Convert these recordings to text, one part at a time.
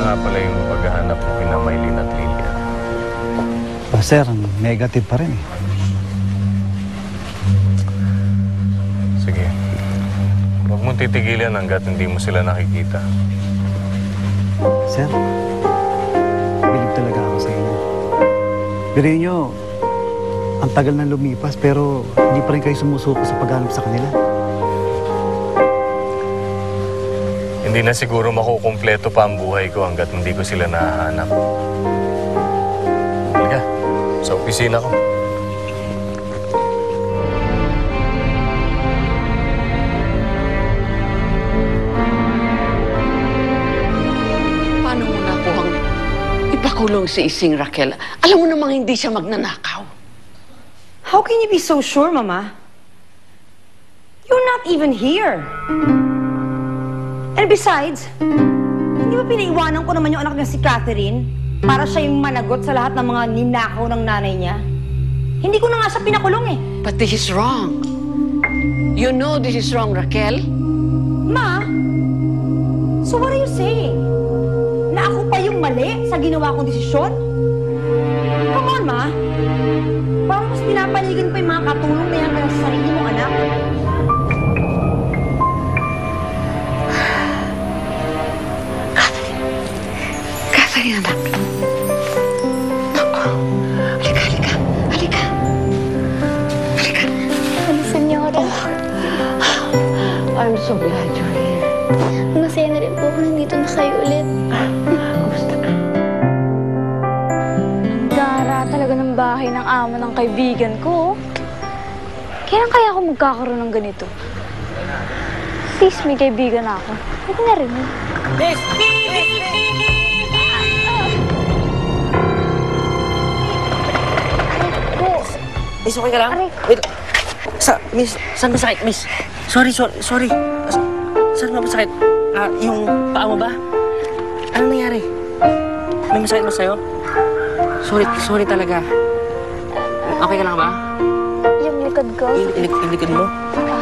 nga pala yung paghahanap ko kina Maylin at Lilia? Sir, negative pa rin eh. Sige. Huwag mong titigilan hanggat hindi mo sila nakikita. Sir, bilib talaga ako sa inyo. Birayin nyo, ang tagal na lumipas pero hindi pa rin kayo sumusuko sa paghanap sa kanila. Hindi na siguro makukumpleto pa ang buhay ko hanggat hindi ko sila nahahanap. Halika, sa opisina ko. Paano mo nakuhang ipakulong si Ising Raquel? Alam mo namang hindi siya magnanakaw. How can you be so sure, Mama? You're not even here. And besides, hindi ba pinaiwanan ko naman yung anak niya si Catherine para siya yung managot sa lahat ng mga ninakaw ng nanay niya? Hindi ko na nga siya pinakulong eh. But this is wrong. You know this is wrong, Raquel. Ma, so what are you saying? Na ako pa yung mali sa ginawa kong desisyon? Come on, Ma. Parang mas pinapanigan pa yung mga katulong na yan kaya sa sarili mong anak. Catherine, anak. Naku. Halika, halika. Halika. Halika. Ano, Senyora? I'm so glad you're here. Masaya na rin po ako nandito na kayo ulit. Kumusta ka? Gara talaga ng bahay ng amo ng kaibigan ko. Kailan kaya ako magkakaroon ng ganito? Sis, may kaibigan ako. Huwag na rin. Miss! Miss, okay ka lang? Aray. Wait. Miss, saan masakit, Miss? Sorry. Saan ba masakit? Yung paa mo ba? Anong nangyari? May masakit ba sa'yo? Sorry talaga. Okay ka lang ba? Yung likod ko. Yung likod mo?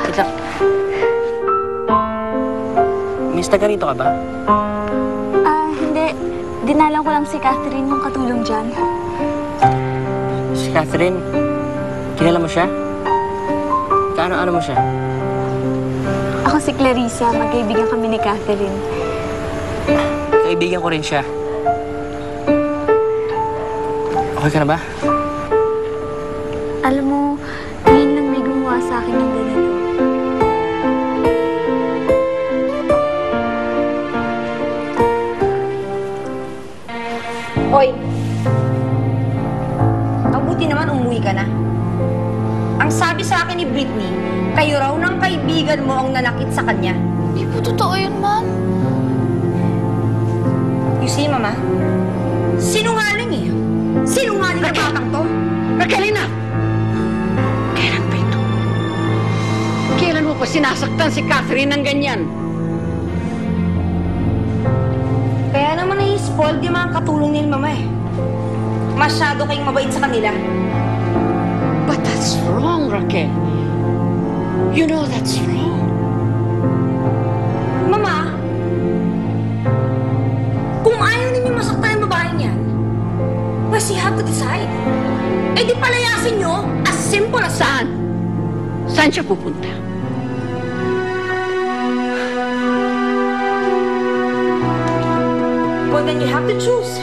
Wait lang. Miss, taga rito ka ba? Hindi. Dinalang ko lang si Catherine yung katulong dyan. Si Catherine? Kilala mo siya? Kaano-ano mo siya? Ako si Clarissa. Magkaibigan kami ni Catherine. Kaibigan ko rin siya. Okay ka na ba? Alam mo, ngayon lang may gumawa sa akin ng ganito. Hoy! Mabuti naman umuwi ka na. Ang sabi sa akin ni Britney, kayo raw ng kaibigan mo ang nanakit sa kanya. Hindi po totoo yun, Ma'am. You see, Mama? Sinungaling eh. Sinungaling na batang to. Raquelina! Kailan ba ito? Kailan mo pa sinasaktan si Catherine ng ganyan? Kaya naman nai-spoiled yung mga katulong ni Mama eh. Masyado kayong mabait sa kanila. But that's wrong, Raquel. You know that's wrong. Mama, kung ayaw ninyo masaktan yung babaeng yan, pues you have to decide. Eh di palayasin nyo, as simple as Saan? Saan siya pupunta? Well, then you have to choose.